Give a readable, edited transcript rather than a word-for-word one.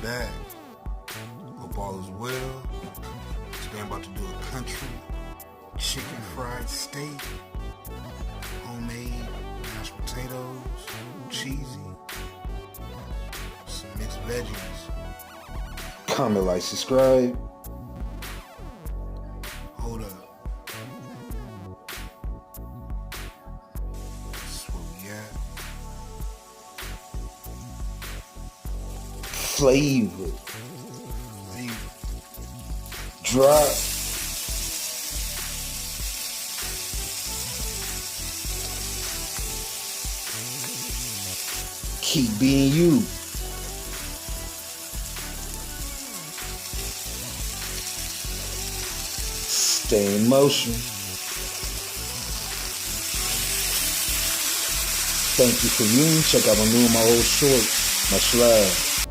back. Hope all is well. Today I'm about to do a country chicken fried steak, homemade mashed potatoes, cheesy, some mixed veggies. Comment, like, subscribe. Hold up. This is where we at. Flavor. Drop. Keep being you. Stay in motion. Thank you for viewing. Check out my new and my old short. Much love.